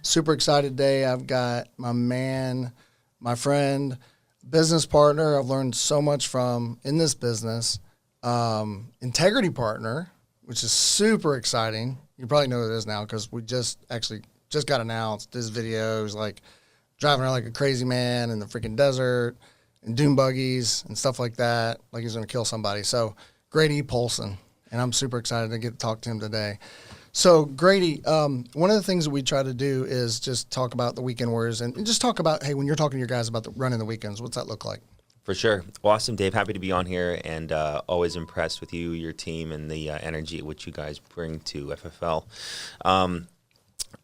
Super excited today. I've got my man, my friend, business partner I've learned so much from in this business, integrity partner, which is super exciting. You probably know what it is now because we just got announced. This video is like driving around like a crazy man in the freaking desert and dune buggies and stuff like that, like he's going to kill somebody. So Grady Polcyn, and I'm super excited to get to talk to him today. So Grady, one of the things that we try to do is just talk about the weekend warriors and just talk about, hey, when you're talking to your guys about running the weekends, what's that look like? For sure. Awesome, Dave. Happy to be on here and always impressed with you, your team, and the energy which you guys bring to FFL.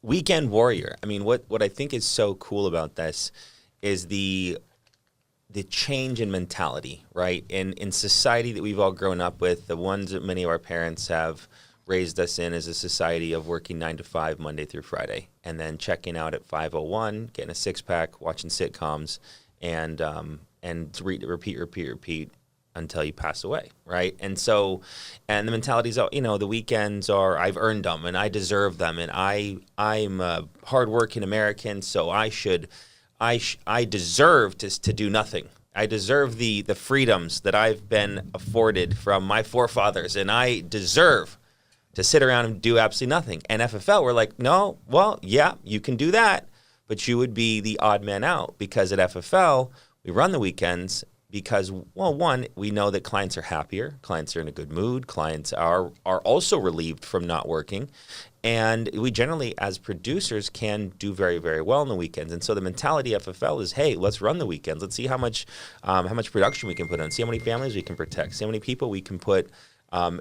Weekend warrior. I mean, what I think is so cool about this is the change in mentality, right? In society that we've all grown up with, the ones that many of our parents have raised us in is a society of working 9 to 5 Monday through Friday, and then checking out at 5:01, getting a six-pack, watching sitcoms, and repeat until you pass away, right? And the mentality is, the weekends are, I've earned them and I deserve them, and I'm a hardworking American, so I deserve to do nothing. I deserve the freedoms that I've been afforded from my forefathers, and I deserve to sit around and do absolutely nothing. And FFL, we're like, no, well, yeah, you can do that, but you would be the odd man out, because at FFL, we run the weekends because, well, one, we know that clients are happier, clients are in a good mood, clients are also relieved from not working, and we generally, as producers, can do very, very well on the weekends. And so the mentality of FFL is, hey, let's run the weekends. Let's see how much production we can put on, see how many families we can protect, see how many people we can put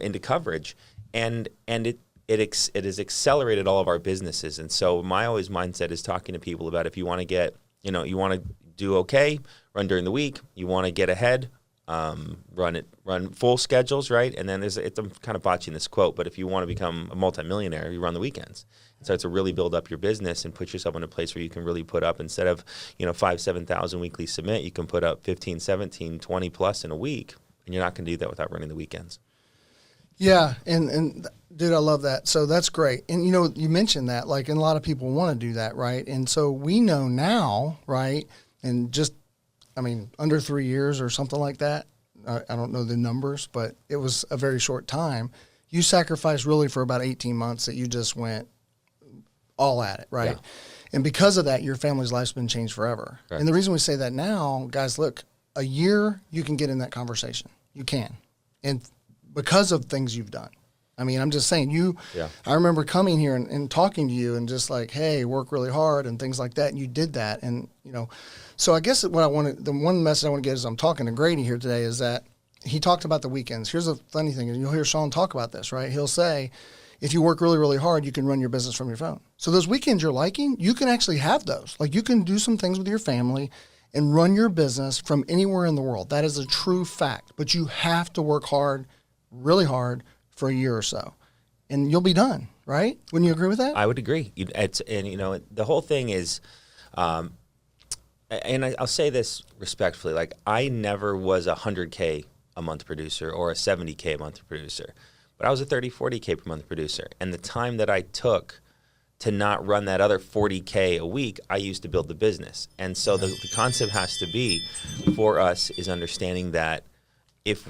into coverage. And it has accelerated all of our businesses. And so my always mindset is talking to people about, if you want to get, you want to do okay, run during the week. You want to get ahead, run full schedules, right? And then I'm kind of botching this quote, but if you want to become a multimillionaire, you run the weekends. So to really build up your business and put yourself in a place where you can really put up, instead of 5,000-7,000 weekly submit, you can put up 15, 17, 20 plus in a week, and you're not going to do that without running the weekends. Yeah, and dude, I love that. So that's great. And you mentioned that, like, and a lot of people want to do that, right? And so we know now, right? And just, under 3 years or something like that. I don't know the numbers, but it was a very short time. You sacrificed really for about 18 months that you just went all at it, right? Yeah. And because of that, your family's life's been changed forever. Right. And the reason we say that now, guys, look, a year you can get in that conversation. You can. And because of things you've done. I'm just saying, I remember coming here and talking to you and just like, hey, work really hard and things like that. And you did that. And, so I guess the one message I want to get as I'm talking to Grady here today is that he talked about the weekends. Here's the funny thing, and you'll hear Sean talk about this, right? He'll say, if you work really, really hard, you can run your business from your phone. So those weekends you're liking, you can actually have those. Like, you can do some things with your family and run your business from anywhere in the world. That is a true fact. But you have to work hard, really hard, for a year or so, and you'll be done, right? Wouldn't you agree with that? I would agree. The whole thing is, and I'll say this respectfully, like, I never was a 100K a month producer or a 70K a month producer, but I was a 30, 40K per month producer. And the time that I took to not run that other 40K a week, I used to build the business. And so the concept has to be for us is understanding that if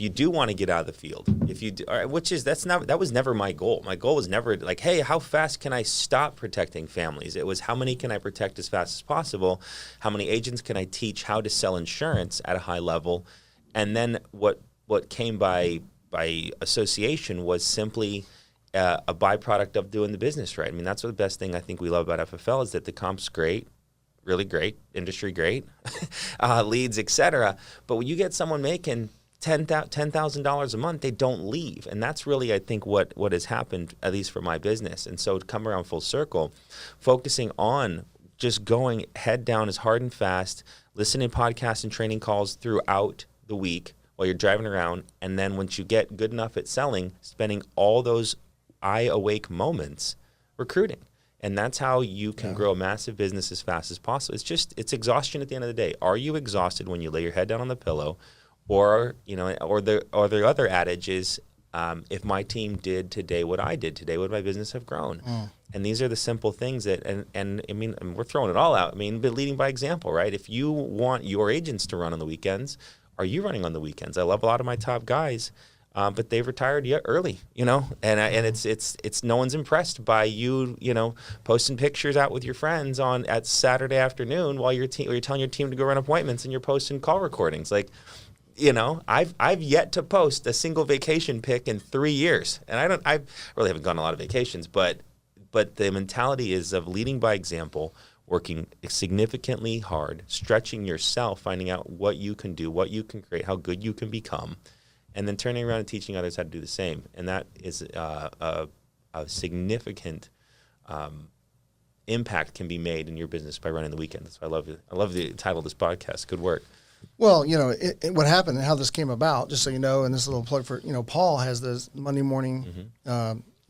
you do want to get out of the field, that was never my goal. My goal was never like, hey, how fast can I stop protecting families? It was, how many can I protect as fast as possible? How many agents can I teach how to sell insurance at a high level? And then what came by association was simply a byproduct of doing the business right. That's what the best thing I think we love about FFL is that the comp's great. Really great, industry great, leads, etc. But when you get someone making $10,000 a month, they don't leave. And that's really, I think, what has happened, at least for my business. And so to come around full circle, focusing on just going head down as hard and fast, listening to podcasts and training calls throughout the week while you're driving around. And then once you get good enough at selling, spending all those eye-awake moments recruiting. And that's how you can grow a massive business as fast as possible. It's exhaustion at the end of the day. Are you exhausted when you lay your head down on the pillow? Or the other adage is, if my team did today what I did today, would my business have grown? And these are the simple things that, and I mean, we're throwing it all out. I mean, but leading by example, right? If you want your agents to run on the weekends, are you running on the weekends? I love a lot of my top guys, but they've retired yet early, and it's no one's impressed by you, posting pictures out with your friends at Saturday afternoon while you're telling your team to go run appointments and you're posting call recordings. Like, I've yet to post a single vacation pic in 3 years, and I really haven't gone on a lot of vacations, but the mentality is of leading by example, working significantly hard, stretching yourself, finding out what you can do, what you can create, how good you can become, and then turning around and teaching others how to do the same. And that is a significant impact can be made in your business by running the weekend. That's why I love the title of this podcast. Good work. Well, what happened and how this came about, just so you know, and this is a little plug for, Paul has this Monday morning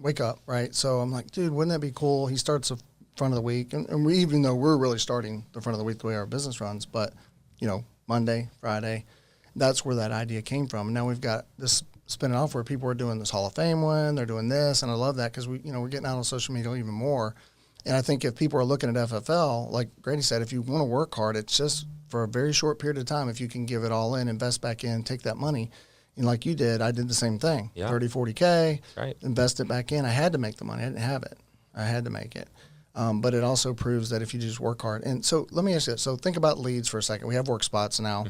wake up, right? So I'm like, dude, wouldn't that be cool? He starts the front of the week, and we, even though we're really starting the front of the week the way our business runs, but, Monday, Friday, that's where that idea came from. And now we've got this spinning off where people are doing this Hall of Fame one, they're doing this, and I love that because we're getting out on social media even more. And I think if people are looking at FFL, like Grady said, if you want to work hard, it's just for a very short period of time. If you can give it all in, invest back in, take that money, and like you did, I did the same thing. Yeah. 30, 40K, right. Invest it back in. I had to make the money. I didn't have it. I had to make it. But it also proves that if you just work hard. And so let me ask you this. So think about leads for a second. We have work spots now.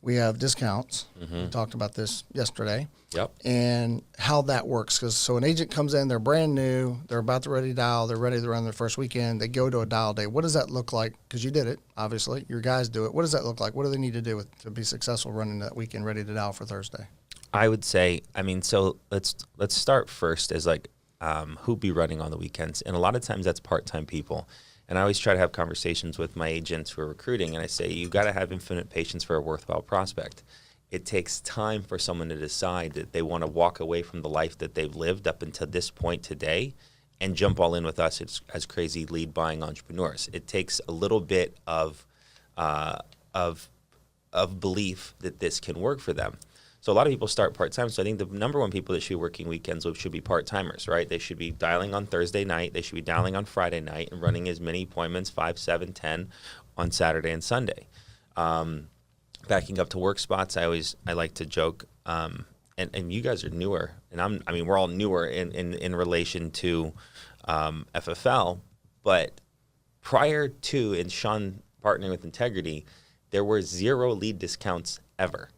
We have discounts. We talked about this yesterday. Yep. And how that works. So an agent comes in, they're brand new, they're about to ready to dial, they're ready to run their first weekend, they go to a dial day. What does that look like? Because you did it, obviously. Your guys do it. What does that look like? What do they need to do to be successful running that weekend ready to dial for Thursday? I would say, so let's start first as who be running on the weekends. And a lot of times that's part-time people. And I always try to have conversations with my agents who are recruiting, and I say, you got to have infinite patience for a worthwhile prospect. It takes time for someone to decide that they want to walk away from the life that they've lived up until this point today and jump all in with us as crazy lead buying entrepreneurs. It takes a little bit of belief that this can work for them. So a lot of people start part-time. So I think the number one people that should be working weekends should be part-timers, right? They should be dialing on Thursday night. They should be dialing on Friday night and running as many appointments, 5, 7, 10 on Saturday and Sunday. Backing up to work spots, I like to joke, and you guys are newer, and we're all newer in relation to FFL, but prior to and Sean partnering with Integrity, there were 0 lead discounts ever.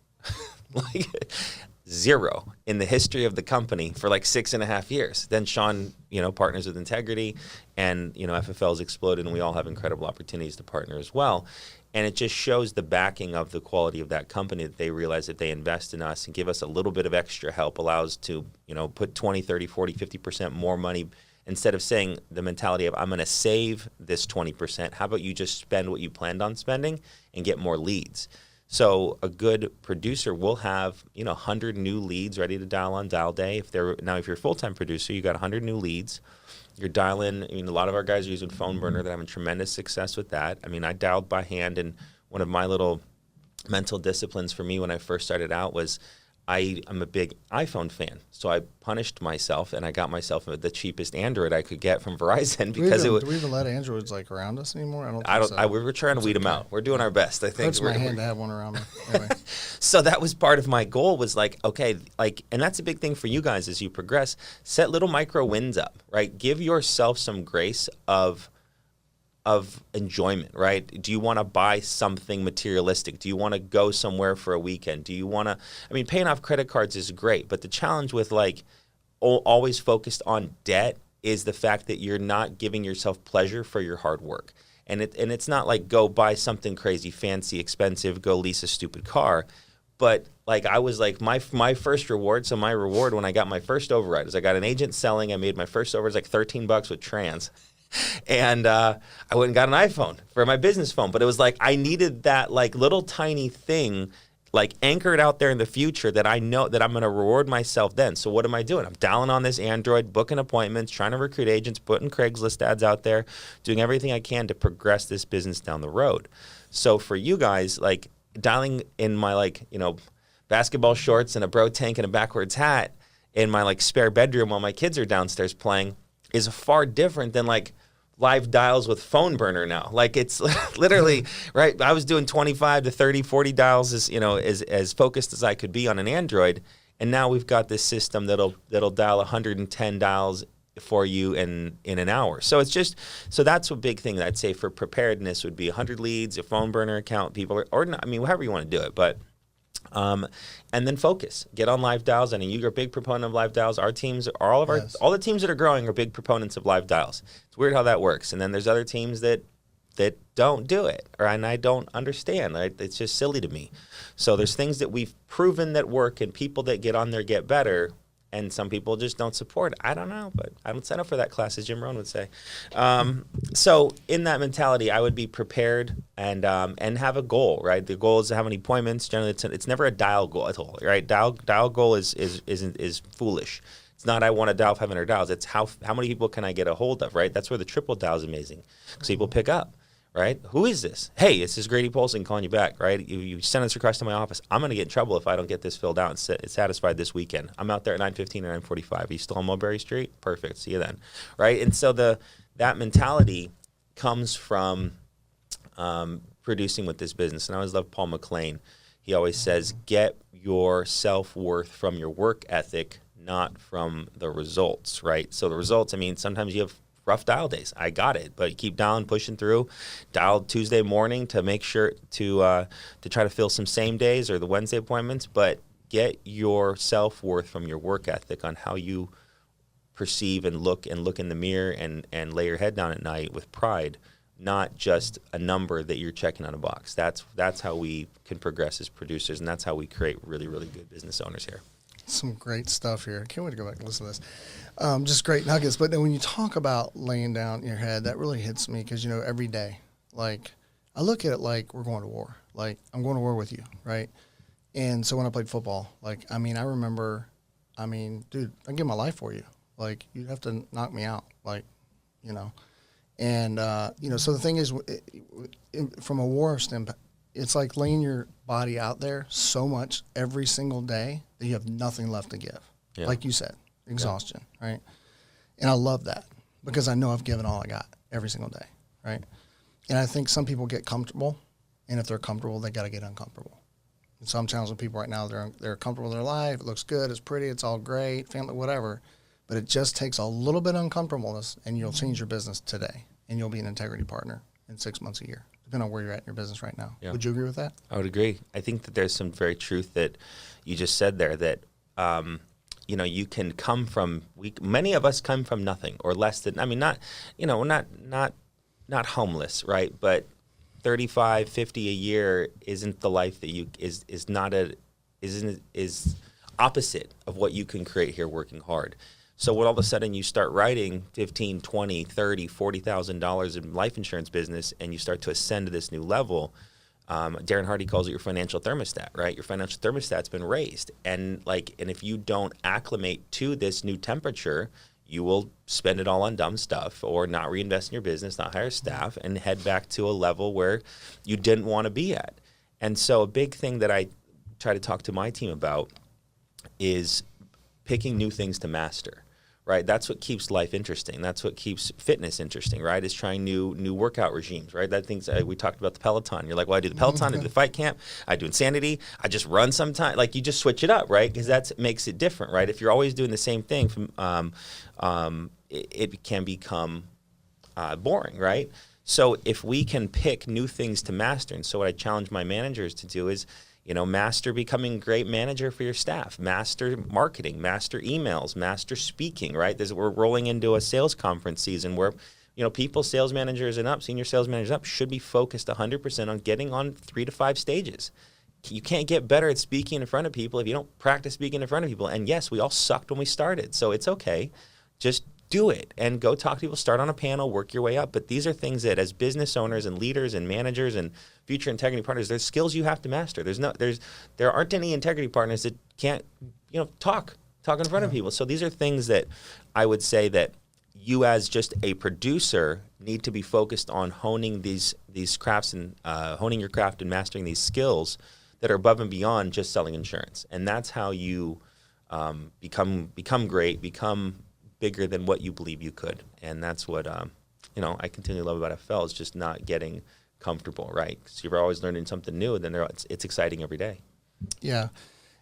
Zero in the history of the company for 6.5 years. Then Sean, partners with Integrity, and FFL's exploded, and we all have incredible opportunities to partner as well. And it just shows the backing of the quality of that company, that they realize that they invest in us and give us a little bit of extra help, allows to put 20, 30, 40, 50% more money. Instead of saying the mentality of, I'm going to save this 20%, how about you just spend what you planned on spending and get more leads? So a good producer will have 100 new leads ready to dial on dial day. If you're a full-time producer, you got 100 new leads. You're dialing. A lot of our guys are using phone burner. They're having tremendous success with that. I dialed by hand, and one of my little mental disciplines for me when I first started out was I'm a big iPhone fan, so I punished myself and I got myself the cheapest Android I could get from Verizon because do we even let Androids around us anymore? I don't. So. We were trying to weed them out. We're doing our best. I think. Hurts my hand to have one around me. Anyway. So that was part of my goal. Was and that's a big thing for you guys as you progress. Set little micro wins up, right? Give yourself some grace of enjoyment, right? Do you want to buy something materialistic? Do you want to go somewhere for a weekend? Do you want to, paying off credit cards is great, but the challenge with always focused on debt is the fact that you're not giving yourself pleasure for your hard work. And it's not go buy something crazy, fancy, expensive, go lease a stupid car. But I was my first reward. So my reward when I got my first override is I got an agent selling. I made my first override $13 with trans. And I went and got an iPhone for my business phone. But it was I needed that little tiny thing anchored out there in the future that I know that I'm going to reward myself then. So what am I doing? I'm dialing on this Android, booking appointments, trying to recruit agents, putting Craigslist ads out there, doing everything I can to progress this business down the road. So for you guys, dialing in my basketball shorts and a bro tank and a backwards hat in my like spare bedroom while my kids are downstairs playing is far different than like live dials with phone burner now. Like it's literally, right? I was doing 25 to 30, 40 dials as focused as I could be on an Android. And now we've got this system that'll dial 110 dials for you in an hour. So so that's a big thing I'd say for preparedness would be 100 leads, a phone burner account, people, or not, I mean, however you want to do it. But and then focus. Get on live dials. I mean, you're a big proponent of live dials. Our teams, all the teams that are growing are big proponents of live dials. It's weird how that works. And then there's other teams that don't do it, and I don't understand. It's just silly to me. So there's things that we've proven that work, and people that get on there get better. And some people just don't support it. I don't know, but I don't sign up for that class, as Jim Rohn would say. So in that mentality, I would be prepared and have a goal, right? The goal is how many appointments. Generally, it's never a dial goal at all, right? Dial goal is foolish. It's not I want to dial 500 dials. It's how many people can I get a hold of, right? That's where the triple dial is amazing because people pick up. Right? Who is this? Hey, this is Grady Polcyn calling you back, right? You send this request to my office. I'm going to get in trouble if I don't get this filled out and satisfied this weekend. I'm out there at 9:15 or 9:45. Are you still on Mulberry Street? Perfect. See you then. Right? And so that mentality comes from producing with this business. And I always love Paul McLean. He always says, get your self-worth from your work ethic, not from the results, right? So the results, I mean, sometimes you have rough dial days. I got it, but you keep dialing, pushing through. Dial Tuesday morning to make sure to try to fill some same days or the Wednesday appointments. But get your self-worth from your work ethic on how you perceive and look in the mirror and lay your head down at night with pride, not just a number that you're checking on a box. That's how we can progress as producers, and that's how we create really, really good business owners here. Some great stuff here. Can't wait to go back and listen to this. Just great nuggets. But then when you talk about laying down your head, that really hits me because, every day, like, I look at it like we're going to war. Like, I'm going to war with you, right? And so when I played football, like, I remember, dude, I'd give my life for you. Like, you'd have to knock me out, like, And, so the thing is, from a war standpoint, it's like laying your body out there so much every single day that you have nothing left to give. Yeah. Like you said, exhaustion, right? And I love that because I know I've given all I got every single day, right? And I think some people get comfortable, and if they're comfortable, they got to get uncomfortable. And so I'm challenging people right now, they're comfortable in their life, it looks good, it's pretty, it's all great, family, whatever, but it just takes a little bit of uncomfortableness, and you'll change your business today, and you'll be an integrity partner in 6 months, a year. Depending on where you're at in your business right now. Yeah. Would you agree with that? I would agree. I think that there's some very truth that you just said there that, you can come from, many of us come from nothing or less than, not homeless, right? But 35, 50 a year isn't the life that is opposite of what you can create here working hard. So when all of a sudden you start writing $15, $20, $30, $40,000 in life insurance business and you start to ascend to this new level, Darren Hardy calls it your financial thermostat, right? Your financial thermostat's been raised. And if you don't acclimate to this new temperature, you will spend it all on dumb stuff or not reinvest in your business, not hire staff, and head back to a level where you didn't want to be at. And so a big thing that I try to talk to my team about is picking new things to master. Right, that's what keeps life interesting. That's what keeps fitness interesting. Right, is trying new workout regimes. Right, that things we talked about the Peloton. You're like, well, I do the Peloton, I do the fight camp, I do Insanity, I just run sometimes. Like you just switch it up, right? Because that makes it different. Right, if you're always doing the same thing, it can become boring. Right. So if we can pick new things to master, and so what I challenge my managers to do is, master becoming a great manager for your staff, master marketing, master emails, master speaking, right? We're rolling into a sales conference season where, people, sales managers and up, senior sales managers up, should be focused 100% on getting on 3 to 5 stages. You can't get better at speaking in front of people if you don't practice speaking in front of people. And yes, we all sucked when we started, so it's okay. Just do it and go talk to people, start on a panel, work your way up. But these are things that as business owners and leaders and managers and future integrity partners, there's skills you have to master. There aren't any integrity partners that can't, talk in front of people. So these are things that I would say that you as just a producer need to be focused on honing these crafts and honing your craft and mastering these skills that are above and beyond just selling insurance. And that's how you become great, become bigger than what you believe you could. And that's what, I continually love about FL is just not getting comfortable, right? Because you're always learning something new, and then it's exciting every day. Yeah.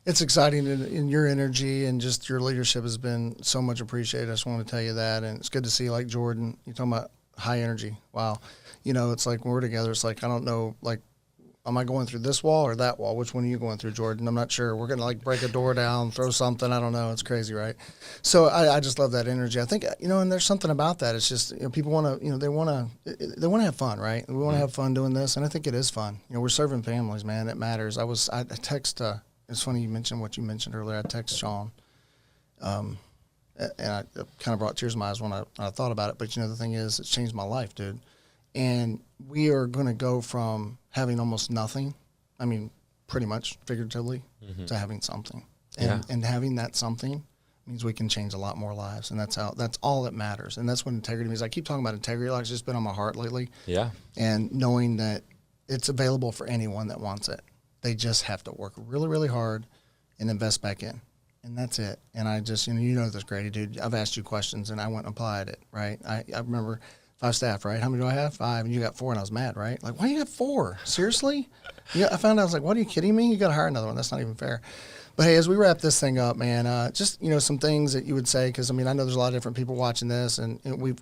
It's exciting, and your energy and just your leadership has been so much appreciated. I just want to tell you that. And it's good to see, like Jordan, you're talking about high energy. Wow. It's like when we're together, it's like, I don't know, like, am I going through this wall or that wall? Which one are you going through, Jordan? I'm not sure. We're going to like break a door down, throw something. I don't know. It's crazy, right? So I just love that energy. I think, and there's something about that. It's just, people want to, they want to have fun, right? We want to have fun doing this. And I think it is fun. We're serving families, man. It matters. I text, it's funny you mentioned what you mentioned earlier. I text Sean, and I kind of brought tears to my eyes when I thought about it. But the thing is, it's changed my life, dude. And we are going to go from having almost nothing, I mean, pretty much figuratively, to having something. And having that something means we can change a lot more lives. And that's all that matters. And that's what integrity means. I keep talking about integrity. Like, it's just been on my heart lately. Yeah. And knowing that it's available for anyone that wants it. They just have to work really, really hard and invest back in. And that's it. And I just, this, Grady, dude, I've asked you questions and I went and applied it, right? I remember 5 staff, right? How many do I have? 5. And you got 4, and I was mad, right? Like, why do you have 4? Seriously? Yeah, I found out, I was like, what, are you kidding me? You got to hire another one. That's not even fair. But hey, as we wrap this thing up, man, just, some things that you would say, because, I know there's a lot of different people watching this, and we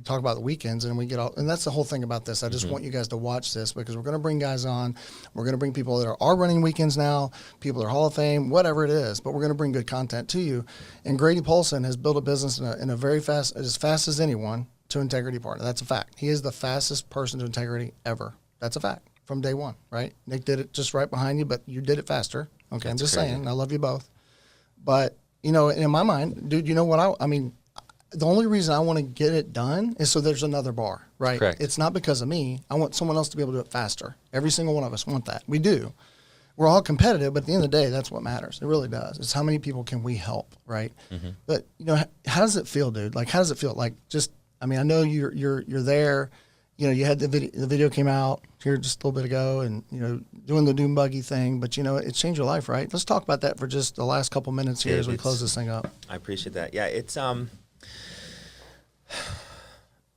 talk about the weekends, and we get all, and that's the whole thing about this. I just want you guys to watch this, because we're going to bring guys on. We're going to bring people that are running weekends now, people that are Hall of Fame, whatever it is, but we're going to bring good content to you. And Grady Polcyn has built a business in a very fast as anyone, to integrity partner. That's a fact. He is the fastest person to integrity ever. That's a fact from day one, right? Nick did it just right behind you, but you did it faster. Okay, I'm just saying. I love you both. But, in my mind, dude, you know what? The only reason I want to get it done is so there's another bar, right? Correct. It's not because of me. I want someone else to be able to do it faster. Every single one of us want that. We do. We're all competitive, but at the end of the day, that's what matters. It really does. It's how many people can we help, right? But, how does it feel, dude? Like, how does it feel? Like, just, I know you're there. You had the video came out here just a little bit ago, and doing the doom buggy thing. But it changed your life, right? Let's talk about that for just the last couple minutes here as we close this thing up. I appreciate that. Yeah, it's now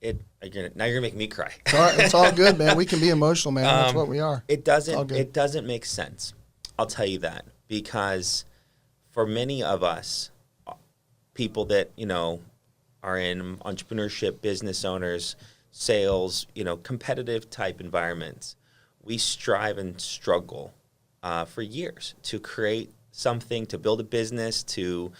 you're gonna make me cry. It's all good, man. We can be emotional, man. That's what we are. It doesn't make sense. I'll tell you that, because for many of us, people that are in entrepreneurship, business owners, sales, competitive type environments, we strive and struggle for years to create something, to build a business, to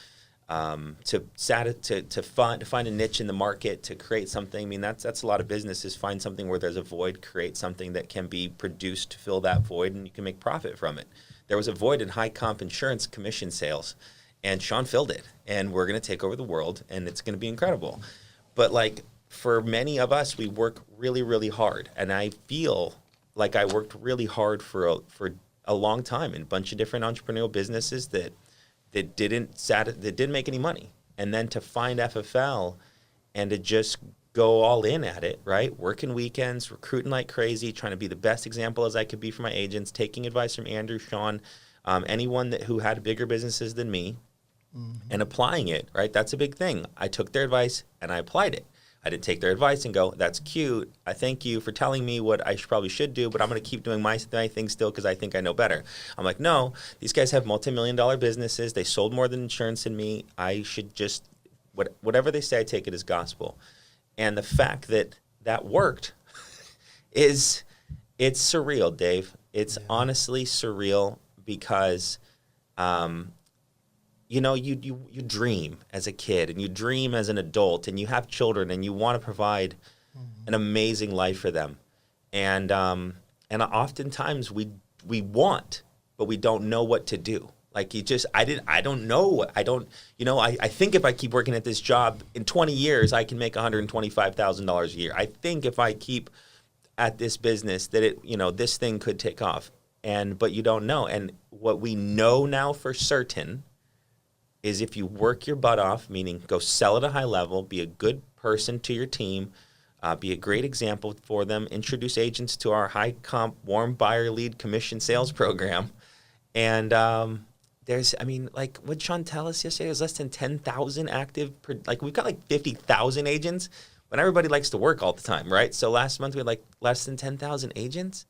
find a niche in the market, to create something. That's a lot of businesses. Find something where there's a void, create something that can be produced to fill that void, and you can make profit from it. There was a void in high comp insurance commission sales, and Sean filled it, and we're going to take over the world, and it's going to be incredible. But for many of us, we work really, really hard, and I feel like I worked really hard for a long time in a bunch of different entrepreneurial businesses that didn't make any money, and then to find FFL and to just go all in at it, right? Working weekends, recruiting like crazy, trying to be the best example as I could be for my agents, taking advice from Andrew, Sean, anyone who had bigger businesses than me, and applying it, right? That's a big thing. I took their advice and I applied it. I didn't take their advice and go, that's cute. I thank you for telling me what I probably should do, but I'm going to keep doing my thing still because I think I know better. I'm like, no, these guys have multi-million-dollar businesses. They sold more than insurance than me. I should just, whatever they say, I take it as gospel. And the fact that worked it's surreal, Dave. It's honestly surreal, because you dream as a kid, and you dream as an adult, and you have children, and you want to provide an amazing life for them. And oftentimes we want, but we don't know what to do. Like, I don't know. I think if I keep working at this job in 20 years, I can make $125,000 a year. I think if I keep at this business that this thing could take off. But you don't know. And what we know now for certain is if you work your butt off, meaning go sell at a high level, be a good person to your team, be a great example for them, introduce agents to our high comp warm buyer lead commission sales program, and I mean, like what Sean tell us yesterday, it was less than 10,000 active, like we've got like 50,000 agents, but everybody likes to work all the time, right? So last month we had like less than 10,000 agents,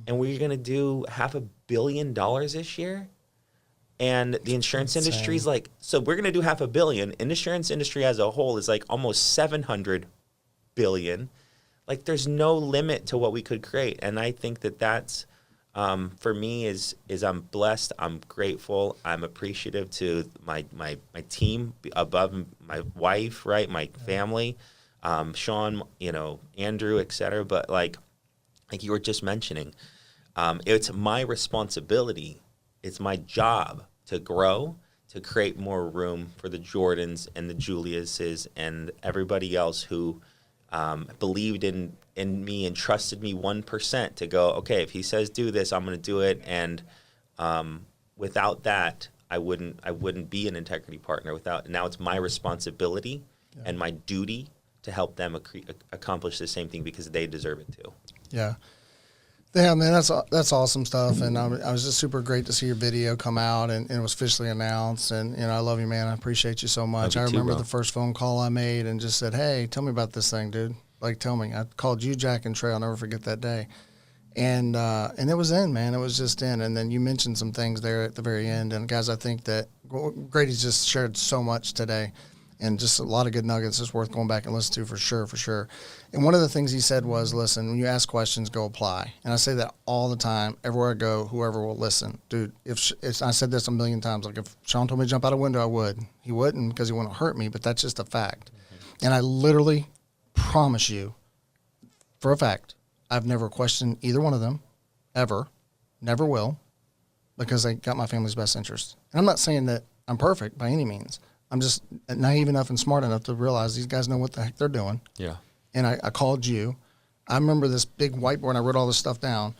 and we're going to do $500 million this year. And the insurance industry is like, so we're going to do $500 million. And the insurance industry as a whole is like almost 700 billion. Like there's no limit to what we could create. And I think that that's, for me is I'm blessed. I'm grateful. I'm appreciative to my team above, my wife, right? My family, Sean, Andrew, et cetera. But like you were just mentioning, it's my responsibility. It's my job to grow, to create more room for the Jordans and the Juliuses and everybody else who believed in me and trusted me 1% to go, okay, if he says do this, I'm going to do it. And without that, I wouldn't be an integrity partner. Now it's my responsibility and my duty to help them accomplish the same thing because they deserve it too. Yeah. Yeah, man, that's awesome stuff, and I was just super great to see your video come out, and it was officially announced, and I love you, man. I appreciate you so much. I remember the first phone call I made and just said, hey, tell me about this thing, dude. Like, tell me. I called you, Jack, and Trey. I'll never forget that day. And it was in, man. It was just in. And then you mentioned some things there at the very end, and guys, I think that Grady's just shared so much today. And just a lot of good nuggets. It's worth going back and listen to for sure. And one of the things he said was, listen, when you ask questions, go apply. And I say that all the time. Everywhere I go, whoever will listen. Dude, if I said this a million times, like if Sean told me to jump out a window, I would. He wouldn't because he wouldn't hurt me, but that's just a fact. Mm-hmm. And I literally promise you, for a fact, I've never questioned either one of them, ever. Never will, because they got my family's best interest. And I'm not saying that I'm perfect by any means. I'm just naive enough and smart enough to realize these guys know what the heck they're doing. Yeah. And I called you. I remember this big whiteboard, and I wrote all this stuff down.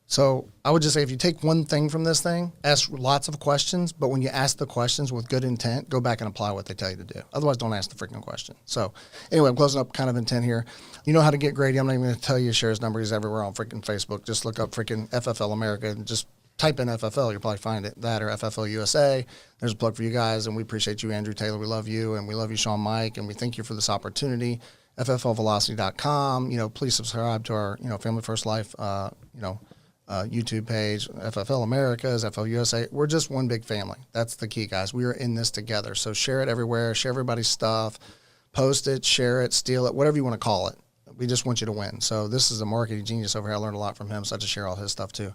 So I would just say if you take one thing from this thing, ask lots of questions, but when you ask the questions with good intent, go back and apply what they tell you to do. Otherwise, don't ask the freaking question. So anyway, I'm closing up kind of intent here. You know how to get Grady. I'm not even going to tell you to share his number. He's everywhere on freaking Facebook. Just look up freaking FFL America and just type in FFL, you'll probably find it, that or FFL USA. There's a plug for you guys, and we appreciate you, Andrew Taylor. We love you, and we love you, Sean Mike, and we thank you for this opportunity. FFLvelocity.com. Please subscribe to our, Family First Life, YouTube page. FFL Americas, FFL USA. We're just one big family. That's the key, guys. We are in this together. So share it everywhere. Share everybody's stuff. Post it, share it, steal it, whatever you want to call it. We just want you to win. So this is a marketing genius over here. I learned a lot from him, so I just share all his stuff too.